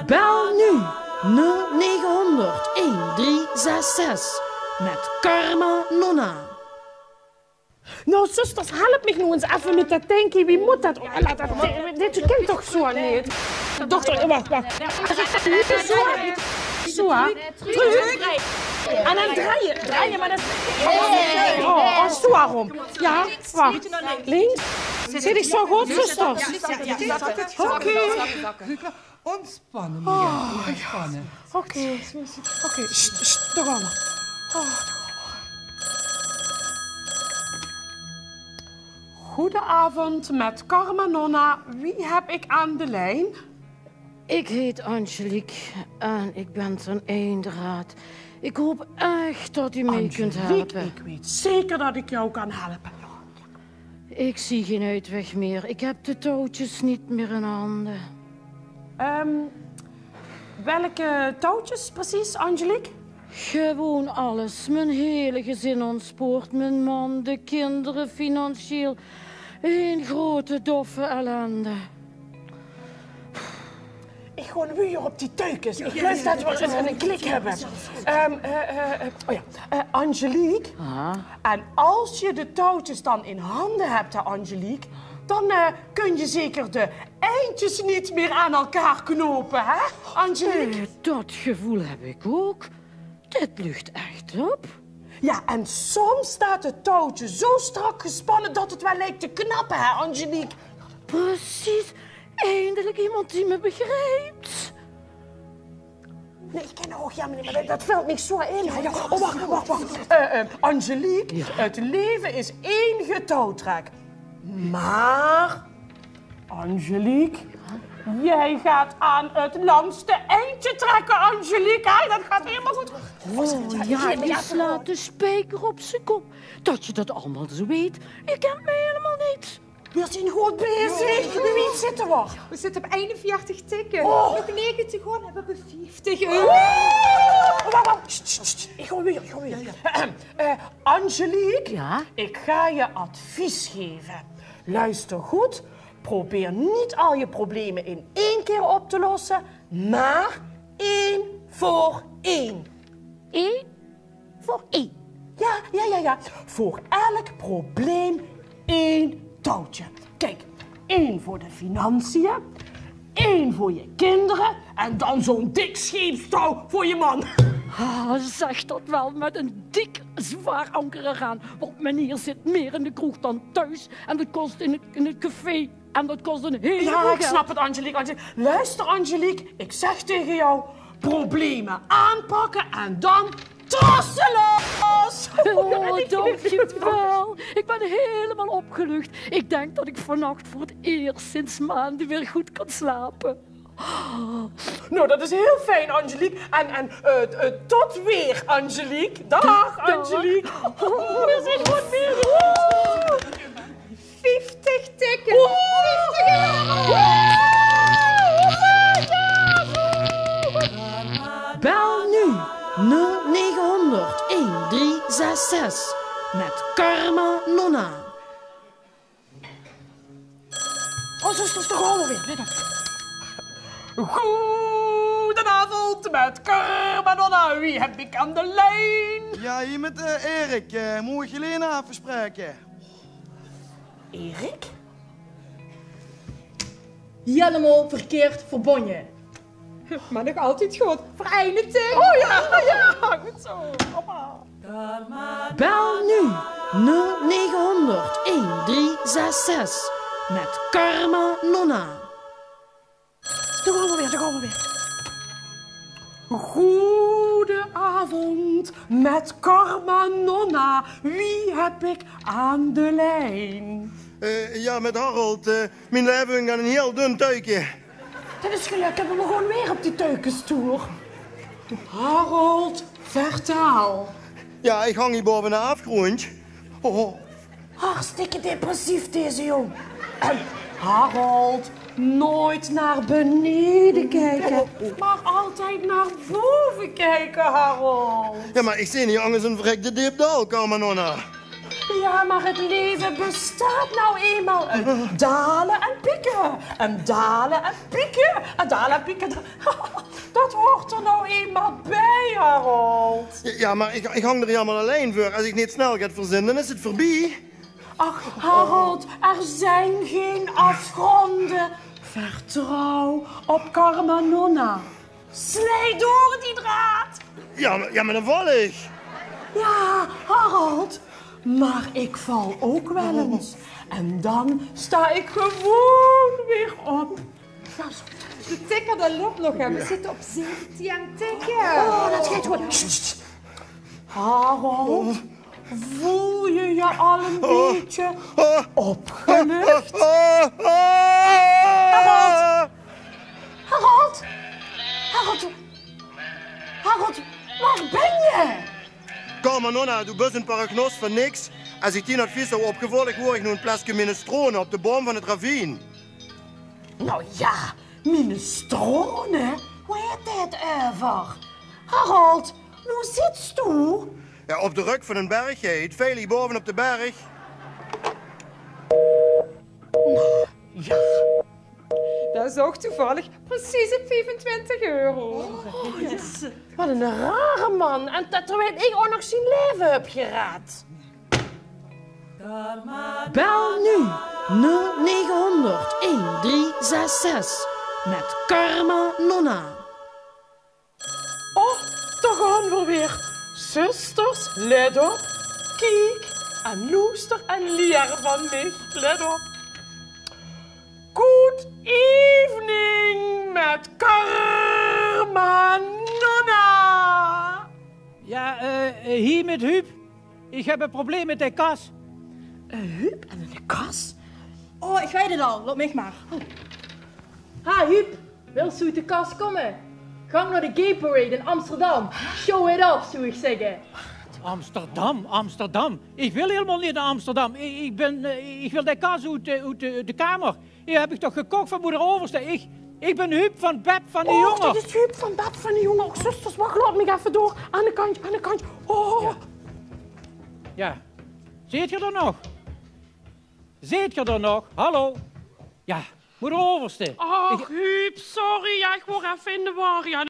Bel nu 0900 1366 met Karma Nonna. Nou, zusters, help me nou eens even met dat tankie. Wie moet dat? Dit kent toch zo niet? Dochter, wacht. Zo, hè? Terug. En dan draaien, maar dat is... Oh, zo waarom? Ja, wacht. Links. Zit ik zo goed, zusters? Oké. Ontspannen, Mia. Ontspannen. Oké. Daar gaan we. Goedenavond met Karma Nonna. Wie heb ik aan de lijn? Ik heet Angelique en ik ben ten eendraad. Ik hoop echt dat u mij kunt helpen. Ik weet zeker dat ik jou kan helpen. Ik zie geen uitweg meer. Ik heb de touwtjes niet meer in handen. Welke touwtjes precies, Angelique? Gewoon alles. Mijn hele gezin ontspoort. Mijn man, de kinderen, financieel. Eén grote doffe ellende. Ik gooi nu hier op die tuikens. Ik geloof dat we een klik hebben. Angelique. En als je de touwtjes dan in handen hebt, hè, Angelique, dan kun je zeker de eindjes niet meer aan elkaar knopen, hè, Angelique? Dat gevoel heb ik ook. Dit lucht echt op. Ja, en soms staat het touwtje zo strak gespannen dat het wel lijkt te knappen, hè, Angelique? Precies. Eindelijk iemand die me begrijpt. Nee, ik ken ook jammer niet, maar dat valt me zo in. Ja. Oh, wacht. Angelique, het leven is één getouwtrek. Maar, Angelique, jij gaat aan het langste eindje trekken, Angelique. Hè? Dat gaat helemaal goed. Je slaat de spijker op zijn kop. Dat je dat allemaal zo weet. Je kent mij helemaal niet. We zijn goed bezig. Bij wie zitten we? We zitten op 41 tikken. Oh. Nog 90 gewoon hebben we 50 €. euro. Wacht. Ik ga weer. Angelique, Ja? ik ga je advies geven. Luister goed. Probeer niet al je problemen in één keer op te lossen, maar 1 voor 1. 1 voor 1. Ja. Voor elk probleem 1 touwtje. Kijk, 1 voor de financiën, 1 voor je kinderen en dan zo'n dik scheepstouw voor je man. Zeg dat wel met een dik, zwaar anker eraan. Want meneer zit meer in de kroeg dan thuis. En dat kost in het café. En dat kost een heleboel Ja, ik geld. snap het, Angelique. Luister, Angelique, ik zeg tegen jou, problemen aanpakken en dan trosselos! Oh, dankjewel. Ik ben helemaal opgelucht. Ik denk dat ik vannacht voor het eerst sinds maanden weer goed kan slapen. Nou, dat is heel fijn, Angelique. En tot weer, Angelique. Dag, Angelique. We zijn goed bezig. 50 tikken. 50 euro. Bel nu 0900 1366 met Karma Nonna. Oh, zusters, daar gaan we weer. Goedenavond met Karma Nonna. Wie heb ik aan de lijn? Ja, hier met Erik. Moet ik Jelena even spreken? Erik? Helemaal verkeerd verbonden. Maar nog altijd goed. Verenigd. Oh ja, goed zo. Hoppa. Bel nu 0900 1366 met Karma Nonna. Daar gaan we weer. Goedenavond met Karma Nonna. Wie heb ik aan de lijn? Ja, met Harold. Mijn leven gaat een heel dun tuikje. Dat is gelukkig, hebben we gewoon weer op die teukenstoer. Harold, vertaal. Ja, ik hang hier boven een afgrond. Oh. Hartstikke depressief deze jong. Harold, nooit naar beneden kijken, maar altijd naar boven kijken, Harold. Ja, maar ik zie niet anders een verrekte diepdal, Karma Nonna. Ja, maar het leven bestaat nou eenmaal uit dalen en pieken. En dalen en pieken. En dalen en pieken. Dat hoort er nou eenmaal bij, Harold. Ja, maar ik hang er helemaal alleen voor. Als ik niet snel ga verzinnen, dan is het voorbij. Ach, Harold, er zijn geen afgronden. Vertrouw op Karma Nonna. Slijt door die draad. Ja, maar dan val ik. Ja, Harold. Maar ik val ook wel eens. En dan sta ik gewoon weer op. De tikker, dat loopt nog. Hè. We zitten op 17 aan tikken. Oh, dat gaat goed. Sst. Harold, voel je je al een beetje opgelucht? Harold! Harold, waar ben je? Kom maar, Nonna, du bent een paragnos van niks. Als ik die advies zou opgevolgd, hoor ik nu een plasje minestrone op de boom van het ravijn. Nou ja, minestrone? Hoe heet dit over? Harold, hoe zit je? Ja, op de rug van een berg, het veel hier boven op de berg. Ja. Dat is ook toevallig precies op 25 euro. Oh, yes. Wat een rare man. En terwijl ik ook nog zijn leven heb geraad. Bel nu 0900 1366 met Karma Nonna. Oh, daar gaan we weer. Zusters, let op. Kijk, en loester en leer van mij. Let op. Good evening met Karma Nonna. Ja, hier met Huub. Ik heb een probleem met de kas. Een Huub en een kas? Oh, ik weet het al. Loop mij maar. Ha, Huub. Wil je uit de kast komen? Gang naar de Gay Parade in Amsterdam. Show it off, zou ik zeggen. Amsterdam. Ik wil helemaal niet naar Amsterdam. Ik wil de kas uit de kamer. Hier heb ik toch gekocht van moeder Overste. Ik ben Huub van Beb van de Jongen. Oh, dit is Huub van Beb van de Jongen. Oh, zusters, wacht, laat me even door. Aan de kant. Oh. Ja. Zit je er nog? Hallo? Ja, moeder Overste. Ach, Huub, sorry. Ja, ik word even in de war. Ja,